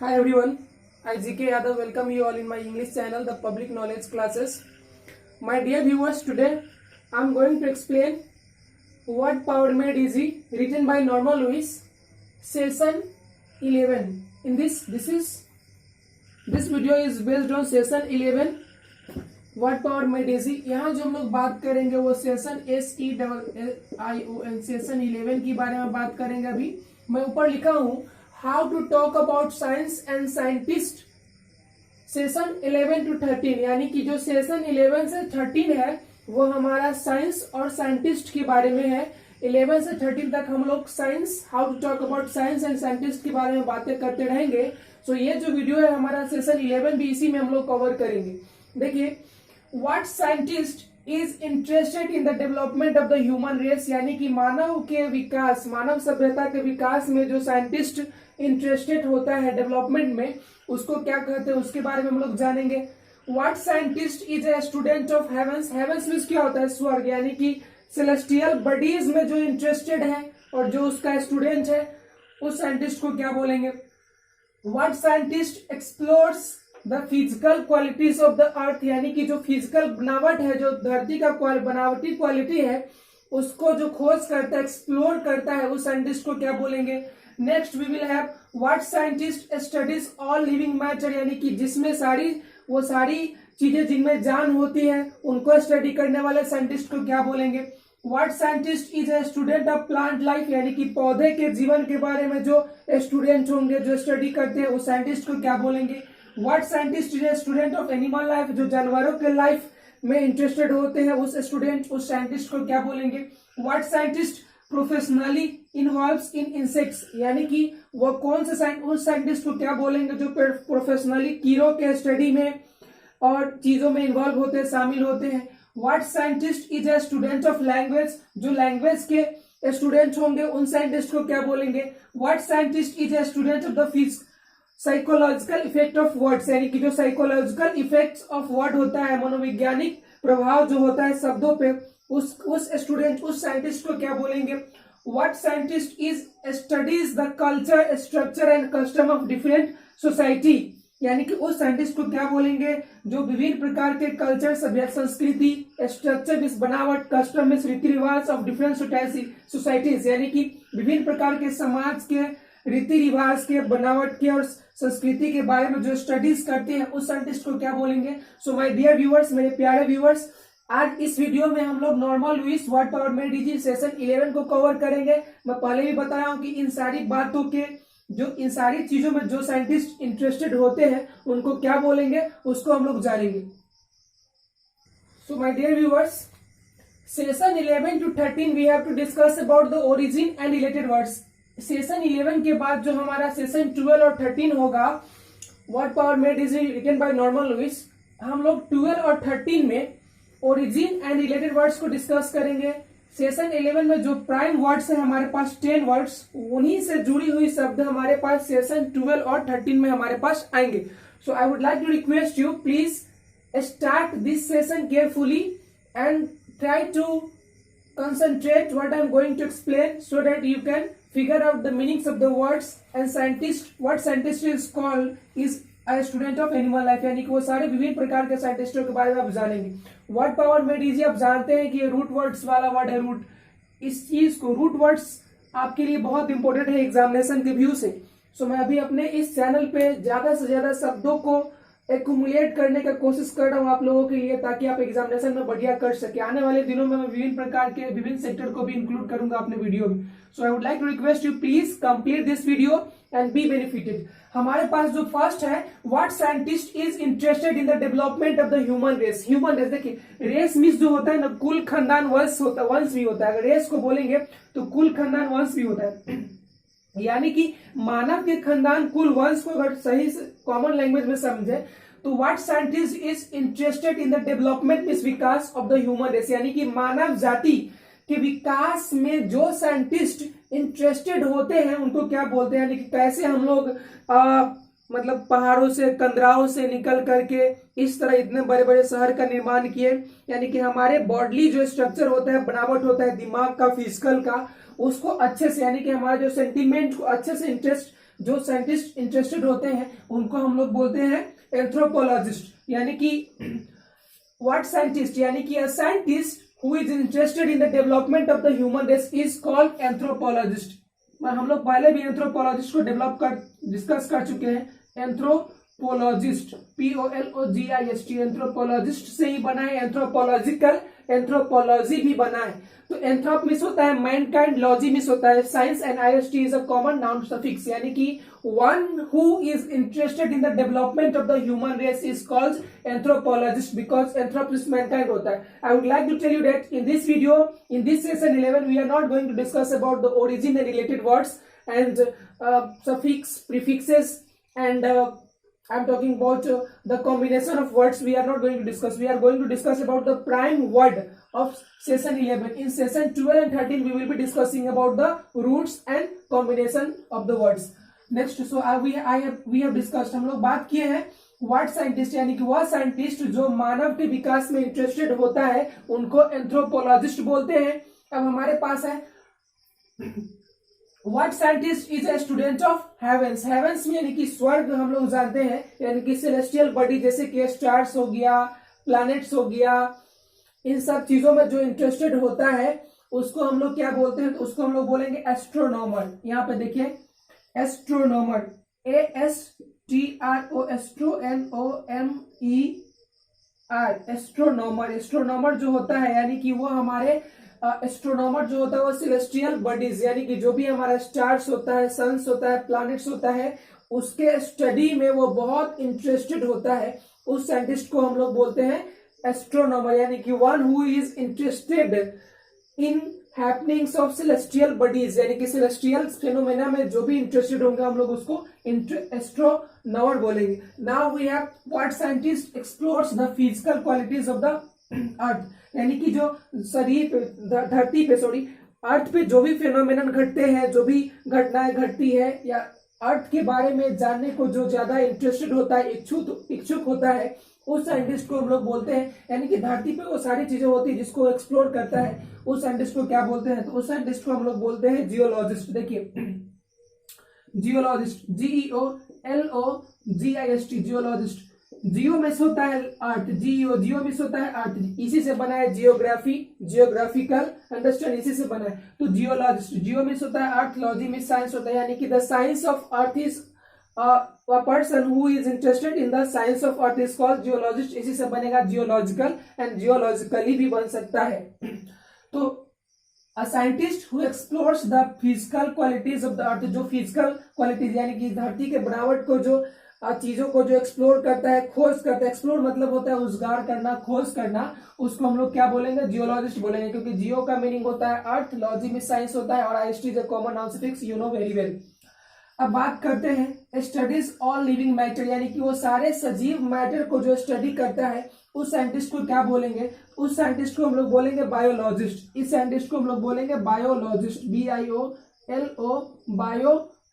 Hi everyone, I GK Yadav welcome you all in my English channel, the Public Knowledge Classes. My dear viewers, today I am going to explain What Power Made Easy, written by Norma Lewis, Session 11. This video is based on Session 11, What Power Made Easy. यहाँ जो हम लोग बात करेंगे वो session SEION session 11 के बारे में बात करेंगे। अभी मैं ऊपर लिखा हूँ how to talk about science and scientist session 11 to 13, यानी कि जो सेशन 11 से 13 है वो हमारा साइंस और साइंटिस्ट के बारे में है। 11 से 13 तक हम लोग science, how to talk about science and scientist के बारे में बातें करते रहेंगे। सो ये जो वीडियो है हमारा सेशन 11 भी इसी में हम लोग कवर करेंगे। देखिए, what scientist is interested in the development of the human race, यानी कि मानव के विकास, मानव सभ्यता के विकास में जो साइंटिस्ट इंटरेस्टेड होता है डेवलपमेंट में, उसको क्या कहते हैं उसके बारे में हम लोग जानेंगे। What scientist is a student of heavens, heavens means क्या होता है? स्वर्ग, यानी कि सेलेस्टियल बॉडीज में जो इंटरेस्टेड है और जो उसका स्टूडेंट है उस साइंटिस्ट को क्या बोलेंगे। What scientist explores the physical qualities of the earth, यानी कि जो फिजिकल बनावट है, जो धरती का बनावटी क्वालिटी है उसको जो खोज करता है, एक्सप्लोर करता है, उस साइंटिस्ट को क्या बोलेंगे। Next we will have what scientist studies all living matter, यानी कि जिसमें वो सारी चीजें जिनमें जान होती है उनको स्टडी करने वाले साइंटिस्ट को क्या बोलेंगे। What scientist is a student of plant life, यानी कि पौधे के जीवन के बारे में जो स्टूडेंट होंगे, जो स्टडी करते हैं, उस साइंटिस्ट को क्या बोलेंगे। What scientist is a student of animal life, जो जानवरों के लाइफ में इंटरेस्टेड होते हैं, उस साइंटिस्ट को क्या बोलेंगे। What scientist professionally involves in insects, यानी कि वो कौन से उस साइंटिस्ट को क्या बोलेंगे जो प्रोफेशनली कीड़ों के स्टडी में और चीजों में इन्वॉल्व होते हैं, शामिल होते हैं। What scientist is a student of language, जो लैंग्वेज के स्टूडेंट होंगे उन साइंटिस्ट को क्या बोलेंगे। What scientist is a student of the psychological effect of words, यानी कि जो साइकोलॉजिकल इफेक्ट्स ऑफ वर्ड होता है, मनोवैज्ञानिक प्रभाव जो होता है शब्दों पे, उस साइंटिस्ट को क्या बोलेंगे। What scientist is studies the culture, structure and custom of different society, यानी कि उस साइंटिस्ट को क्या बोलेंगे जो विभिन्न प्रकार के कल्चर, सभ्यता, संस्कृति, स्ट्रक्चर इस बनावट, कस्टम इस रीति रिवाज ऑफ डिफरेंट सोसाइटीज, यानी कि विभिन्न प्रकार के समाज के रीति रिवाज के, बनावट के और संस्कृति के बारे में जो स्टडीज करते हैं उस साइंटिस्ट को क्या बोलेंगे। सो माय डियर व्यूअर्स, मेरे प्यारे व्यूअर्स, आज इस वीडियो में हम लोग Norma Lewis what power made easy session 11 को कवर करेंगे। मैं पहले भी बताया हूं कि इन सारी चीजों में जो साइंटिस्ट इंटरेस्टेड होते हैं उनको क्या बोलेंगे उसको हम लोग जानेंगे। So my dear viewers, session 11 to 13 we have to discuss about the origin and related words. Session 11 के बाद जो हमारा सेशन 12 और 13 होगा, what power made easy written by Norma Lewis, हम लोग 12 और 13 में ओरिजिन एंड रिलेटेड वर्ड्स को डिस्कस करेंगे। सेशन 11 में जो प्राइम वर्ड्स है हमारे पास 10 वर्ड्स, उन्हीं से जुड़ी हुई शब्द हमारे पास सेशन 12 और 13 में हमारे पास आएंगे। So I would like to request you, please start this session carefully and try to concentrate what I am going to explain so that you can figure out the meanings of the words and what scientist is called is a student of animal life, यानी कि वो सारे विभिन्न प्रकार के साइंटिस्टों के बारे में आप जानेंगे। व्हाट पावर मेड इजी, आप जानते हैं कि ये रूट वर्ड्स वाला वर्ड है। रूट, इस चीज को, रूट वर्ड्स आपके लिए बहुत इंपॉर्टेंट है एग्जामिनेशन के व्यू से। सो मैं अभी अपने इस चैनल पे ज्यादा से ज्यादा शब्दों को एक्यूमुलेट करने का कोशिश कर रहा हूँ आप लोगों के लिए, ताकि आप एग्जामिनेशन में बढ़िया कर सके। आने वाले दिनों में मैं विभिन्न प्रकार के विभिन्न सेक्टर को भी इंक्लूड करूंगा अपने वीडियो में। So I would like to request you, please complete this video and be benefited. हमारे पास जो फर्स्ट है, what scientist is interested in the development of the human race. Human race, देखिए रेस मीन्स जो होता है ना, कुल खानदान, वंश भी होता है। अगर रेस को बोलेंगे तो कुल खानदान वंश भी होता है, यानी कि मानव के खानदान, कुल वंश को अगर सही से कॉमन लैंग्वेज में समझे तो what scientist is interested in the development, इस विकास ऑफ द ह्यूमन रेस, यानी कि मानव जाति के विकास में जो साइंटिस्ट इंटरेस्टेड होते हैं उनको क्या बोलते हैं। यानी कि कैसे हम लोग मतलब पहाड़ों से, कंदराओं से निकल करके इस तरह इतने बड़े बड़े शहर का निर्माण किए, यानी कि हमारे बॉडली जो स्ट्रक्चर होता है, बनावट होता है दिमाग का, फिजिकल का, उसको अच्छे से, यानी कि हमारे जो सेंटिमेंट को अच्छे से इंटरेस्ट जो साइंटिस्ट इंटरेस्टेड होते हैं उनको हम लोग बोलते हैं एंथ्रोपोलॉजिस्ट, यानी कि व्हाट साइंटिस्ट, यानी कि a scientist who is interested in the development of the human race is called anthropologist. हम लोग पहले भी एंथ्रोपोलॉजिस्ट को डिस्कस कर चुके हैं। एंथ्रोपोलॉजिस्ट POLOGIST, एंथ्रोपोलॉजिस्ट से ही बना है, एंथ्रोपोलॉजिकल, एंथ्रोपोलॉजी भी बना है। तो एंथ्रोप मिस होता है मैनकाइंड, लॉजी मिस होता है science, and IST is a common noun suffix, यानी कि one who is interested in the development of the human race is called anthropologist, because anthrop means mankind होता है। I would like to tell you that in this video, in this session 11 we are not going to discuss about the origin and related words and suffix, prefixes, and I'm talking about the combination of words. We are not going to discuss. We are going to discuss about the prime word of session 11. In session 12 and 13, we will be discussing about the roots and combination of the words. Next, so we have discussed. हम लोग बात किए हैं what scientist, यानी कि वह scientist जो मानव के विकास में इंटरेस्टेड होता है उनको एंथ्रोपोलॉजिस्ट बोलते हैं। अब हमारे पास है What scientist is a student of heavens? Heavens में यानी कि स्वर्ग हम लोग जानते हैं, यानी कि celestial body जैसे कि स्टार्स हो गया, प्लैनेट्स हो गया, इन सब चीजों में जो इंटरेस्टेड होता है उसको हम लोग क्या बोलते हैं? तो उसको हम लोग बोलेंगे एस्ट्रोनॉमर। यहाँ पे देखिए astronomer, ASTRO, ASTRONOMER, astronomer. Astronomer जो होता है यानी कि वो हमारे एस्ट्रोनॉमर जो होता है वो सेलेस्टियल बॉडीज, यानी कि जो भी हमारा स्टार्स होता है, सन्स होता है, प्लैनेट्स होता है, उसके स्टडी में वो बहुत इंटरेस्टेड होता है। उस साइंटिस्ट को हम लोग बोलते हैं एस्ट्रोनॉमर, यानी कि one who is interested in happenings of celestial bodies, यानी कि सेलेस्टियल फेनोमेना में जो भी इंटरेस्टेड होंगे हम लोग उसको एस्ट्रोनॉमर बोलेंगे। Now we have what scientist explores the physical qualities of the earth, यानी कि जो शरीर पे, धरती पे, अर्थ पे जो भी फेनोमेनन घटते हैं, जो भी घटनाएं घटती है, या अर्थ के बारे में जानने को जो ज्यादा इंटरेस्टेड होता है, इच्छुक होता है, उस साइंटिस्ट को हम लोग बोलते हैं, यानी कि धरती पे वो सारी चीजें होती है जिसको एक्सप्लोर करता है, उस साइंटिस्ट को क्या बोलते हैं? तो उस साइंटिस्ट को हम लोग बोलते हैं जियोलॉजिस्ट। देखिए जियोलॉजिस्ट, GEOLOGIST, जियोलॉजिस्ट। जियो में होता है अर्थ, जियो में होता है अर्थ, इसी से बना है जियोग्राफी, जियोग्राफिकल अंडरस्टैंड, इसी से बना है। तो जियोलॉजिस्ट, जियो में होता है अर्थ, लॉजी में साइंस होता है, यानी कि the science of earth is a person who is interested in the science of earth is called geologist, इसी से बनेगा जियोलॉजिकल, एंड जियोलॉजिकली भी बन सकता है। तो अ scientist who explores the physical qualities of the अर्थ, जो फिजिकल क्वालिटीज यानी कि धरती के बनावट को, जो चीजों को जो एक्सप्लोर करता है, खोज करता है, एक्सप्लोर मतलब होता है उजागर करना, खोज करना, उसको हम लोग क्या बोलेंगे? जियोलॉजिस्ट बोलेंगे, क्योंकि जियो का मीनिंग होता है अर्थ, लॉजी में साइंस होता है, और IST is a common noun suffix, you know very well. अब बात करते हैं स्टडीज ऑल लिविंग मैटर, यानी कि वो सारे सजीव मैटर को जो स्टडी करता है उस साइंटिस्ट को क्या बोलेंगे? उस साइंटिस्ट को हम लोग बोलेंगे बायोलॉजिस्ट। इस साइंटिस्ट को हम लोग बोलेंगे बायोलॉजिस्ट,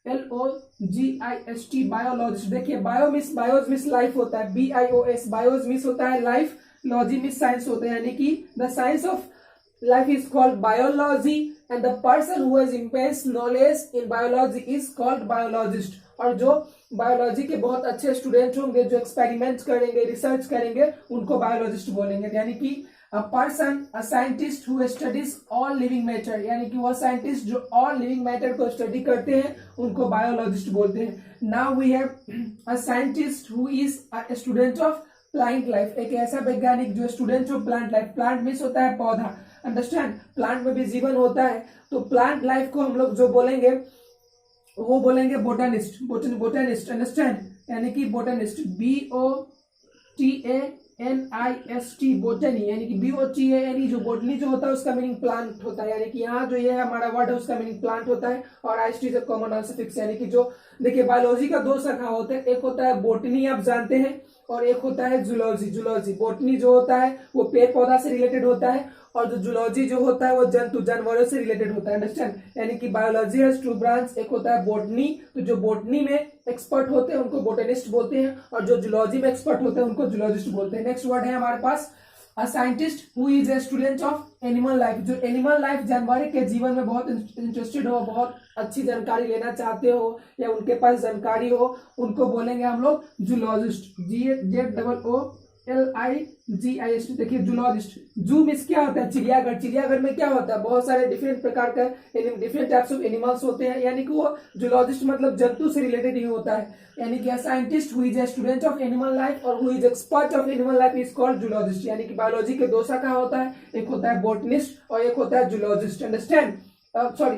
BIOLOGIST, बायोलॉजिस्ट। देखिए बायोज मिस लाइफ होता है, BIOS, बायोज मिस होता है लाइफ, लॉजी मिस साइंस होता है, यानी कि the science of life is called biology, and the person who has immense knowledge in biology is called biologist. और जो बायोलॉजी के बहुत अच्छे स्टूडेंट होंगे, जो एक्सपेरिमेंट करेंगे, रिसर्च करेंगे, उनको बायोलॉजिस्ट बोलेंगे। यानी कि a person, a scientist who studies all living matter, यानी कि वह साइंटिस्ट जो ऑल लिविंग मैटर को स्टडी करते हैं उनको बायोलॉजिस्ट बोलते हैं। Now we have a scientist who is a student of plant life, एक ऐसा वैज्ञानिक जो student of plant life, plant means होता है पौधा, अंडरस्टैंड, प्लांट में भी जीवन होता है, तो प्लांट लाइफ को हम लोग जो बोलेंगे वो बोलेंगे बोटनिस्ट, बोटनिस्ट, अंडरस्टैंड, यानी कि बोटनिस्ट, BOTANIST, बोटनी, यानी कि BOTANE, जो बोटनी जो होता है उसका मीनिंग प्लांट होता है, यानी कि यहाँ जो ये हमारा वर्ड है उसका मीनिंग प्लांट होता है, और IST is a common noun suffix, यानी कि जो देखिए बायोलॉजी का दो शाखा होते हैं, एक होता है बोटनी, आप जानते हैं, और एक होता है जूलॉजी। बोटनी जो होता है वो पेड़ पौधा से रिलेटेड होता है, और जो जूलॉजी जो होता है वो जंतु जानवरों से रिलेटेड होता है, अंडरस्टैंड, यानी कि बायोलॉजी हैज टू ब्रांच, एक होता है बोटनी, तो जो बोटनी में एक्सपर्ट होते हैं उनको बोटनिस्ट बोलते हैं, और जो जूलॉजी में एक्सपर्ट होते हैं उनको जूलॉजिस्ट बोलते हैं। नेक्स्ट वर्ड है हमारे पास a scientist who is a student of animal life, जो एनिमल लाइफ जानवर के जीवन में बहुत इंटरेस्टेड हो, बहुत अच्छी जानकारी लेना चाहते हो या उनके पास जानकारी हो, उनको बोलेंगे हम लोग जूलॉजिस्ट। ZOOLIGIST। देखिए जूलॉजिस्ट, जू मीन्स क्या होता है? चिड़ियाघर। चिड़ियाघर में क्या होता है? बहुत सारे डिफरेंट प्रकार का डिफरेंट टाइप्स ऑफ एनिमल्स होते हैं, यानी कि वो जूलॉजिस्ट मतलब जंतु से रिलेटेड ही होता है। यानी कि scientist who is a student of animal life और who is expert of animal life is called zoologist. यानी कि बायोलॉजी के दो शाखा होता है, एक होता है बोटनिस्ट और एक होता है जूलॉजिस्ट। अंडरस्टैंड? सॉरी,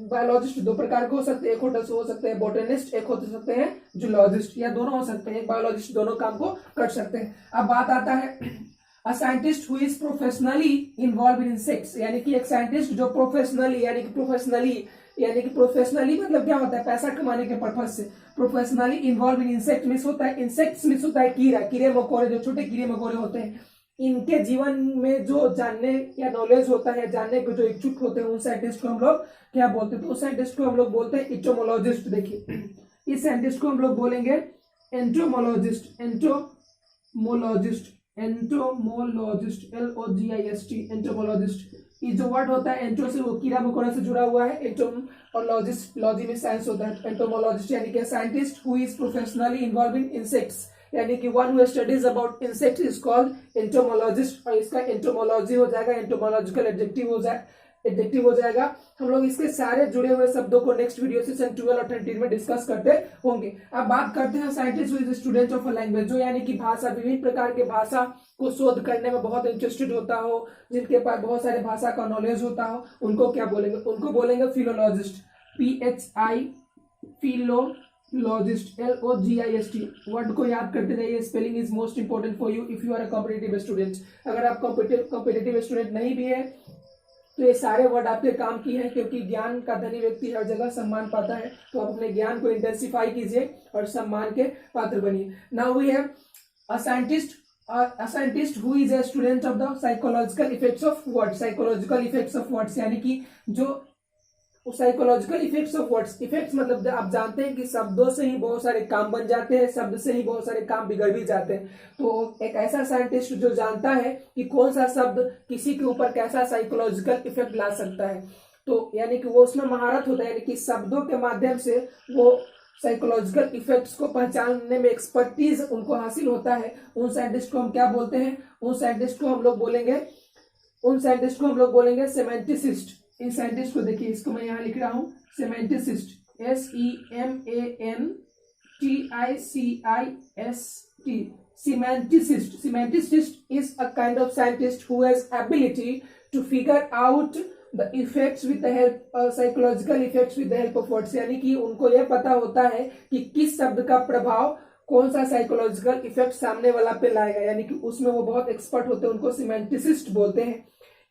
बायोलॉजिस्ट दो प्रकार के हो सकते हैं, एक हो सकते हैं बोटनिस्ट, एक हो सकते हैं जूलॉजिस्ट, या दोनों हो सकते हैं। बायोलॉजिस्ट दोनों काम को कर सकते हैं। अब बात आता है अ scientist who is professionally involve in insects, यानी कि एक साइंटिस्ट जो प्रोफेशनली मतलब क्या होता है? पैसा कमाने के पर्पज से professionally involve in insect miss होता है, इंसेक्ट्स मिस होता है कीड़े मकोड़े, जो छोटे कीड़े मकोड़े होते हैं, इनके जीवन में जो जानने या नॉलेज होता है, जानने को जो इच्छुक होते हैं, उन साइंटिस्ट को हम लोग क्या बोलते हैं? तो उस साइंटिस्ट को हम लोग बोलते हैं एंटोमोलॉजिस्ट। देखिए इस साइंटिस्ट को हम लोग बोलेंगे एंटोमोलॉजिस्ट। LOGIST, entomologist. ये जो वर्ड होता है एंटो से वो कीड़ा मकोड़ा से जुड़ा हुआ है, एंटोम और लॉजिस्ट, लॉजी में साइंस होता है। एंटोमोलॉजिस्ट यानी कि scientist who is professionally involve in insects, यानी कि one who studies about insect is called entomologist. और इसका एंटोमोलॉजी हो जाएगा, एंटोमोलॉजिकल एडजेक्टिव हो जाएगा। हम लोग इसके सारे जुड़े हुए शब्दों को नेक्स्ट वीडियो सेशन 12 और 13 में डिस्कस करते होंगे। अब बात करते हैं scientist who is student of a language, जो यानी कि भाषा, विभिन्न प्रकार के भाषा को शोध करने में बहुत इंटरेस्टेड होता हो, जिनके पास बहुत सारे भाषा का नॉलेज होता हो, उनको क्या बोलेंगे? उनको बोलेंगे फिलोलॉजिस्ट। Philologist LOGIST। वर्ड को याद करते जाइए, spelling is most important for you if you are a competitive student. अगर आप कॉम्पिटिटिव स्टूडेंट नहीं भी है तो ये सारे वर्ड आपके काम की हैं, क्योंकि ज्ञान का धनी व्यक्ति हर जगह सम्मान पाता है। तो आप अपने ज्ञान को इंटेंसिफाई कीजिए और सम्मान के पात्र बनिए। Now we have a scientist who is a student of the psychological effects of words. Psychological effects of words यानी कि जो psychological effects of words, effects मतलब आप जानते हैं कि शब्दों से ही बहुत सारे काम बन जाते हैं, शब्द से ही बहुत सारे काम बिगड़ भी जाते हैं। तो एक ऐसा साइंटिस्ट जो जानता है कि कौन सा शब्द किसी के ऊपर कैसा साइकोलॉजिकल इफेक्ट ला सकता है, तो यानी कि वो उसमें महारत होता है, यानी कि शब्दों के माध्यम से वो साइकोलॉजिकल इफेक्ट्स को पहचानने में एक्सपर्टीज उनको हासिल होता है। उन साइंटिस्ट को हम क्या बोलते हैं? उन साइंटिस्ट को हम लोग बोलेंगे सेमेंटिसिस्ट। इन साइंटिस्ट को देखिए, इसको मैं यहाँ लिख रहा हूँ सेमेंटिसिस्ट, SEMANTICIST। Semanticist is a kind of scientist who has ability to figure out the effects with the help psychological effects with the help of words। यानी कि उनको यह पता होता है कि किस शब्द का प्रभाव कौन सा साइकोलॉजिकल इफेक्ट सामने वाला पे लाएगा, यानी कि उसमें वो बहुत एक्सपर्ट होते हैं, उनको सिमेंटिसिस्ट बोलते हैं।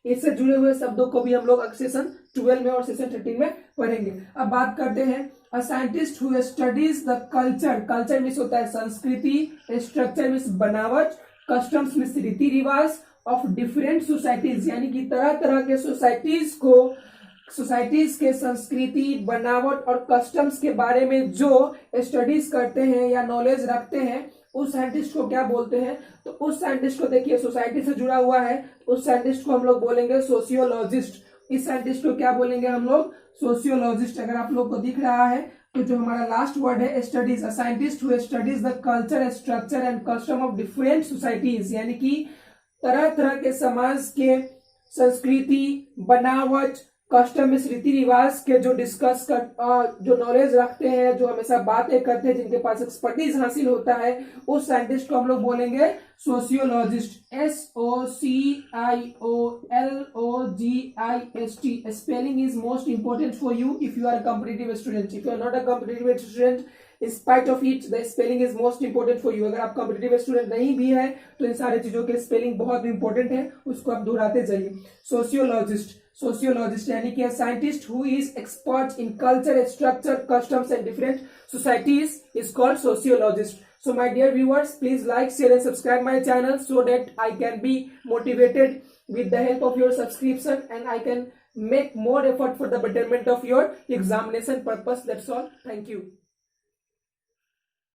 इससे जुड़े हुए शब्दों को भी हम लोग सेशन 12 में और सेशन 13 में पढ़ेंगे। अब बात करते हैं अ scientist who studies the culture means होता है संस्कृति, स्ट्रक्चर मीन्स बनावट, कस्टम्स मीन्स रीति रिवाज ऑफ डिफरेंट सोसाइटीज, यानी कि तरह तरह के सोसाइटीज के संस्कृति, बनावट और कस्टम्स के बारे में जो स्टडीज करते हैं या नॉलेज रखते हैं, उस साइंटिस्ट को क्या बोलते हैं? तो उस साइंटिस्ट को देखिए सोसाइटी से जुड़ा हुआ है, उस साइंटिस्ट को हम लोग बोलेंगे सोशियोलॉजिस्ट। इस साइंटिस्ट को क्या बोलेंगे हम लोग? सोशियोलॉजिस्ट। अगर आप लोग को दिख रहा है तो जो हमारा लास्ट वर्ड है studies, a scientist who studies the culture, structure and custom of different societies, यानी कि तरह तरह के समाज के संस्कृति, बनावट, कस्टम रीति रिवाज के जो डिस्कस कर जो नॉलेज रखते हैं, जो हमेशा बातें करते हैं, जिनके पास एक्सपर्टीज हासिल होता है, उस साइंटिस्ट को हम लोग बोलेंगे sociologist. SOCIOLOGIST। Spelling is most important for you if you are a competitive student. If you are not a competitive student, in spite of it the spelling is most important for you। अगर आप competitive student नहीं भी है तो इन सारे चीजों के spelling बहुत इंपॉर्टेंट है, उसको आप दोहराते जाइए। सोशियोलॉजिस्ट यानी कि scientist who is expert in culture, structure, customs and different societies is called sociologist. So my dear viewers, please like, share and subscribe my channel so that I can be motivated with the help of your subscription and I can make more effort for the betterment of your examination purpose. That's all. Thank you.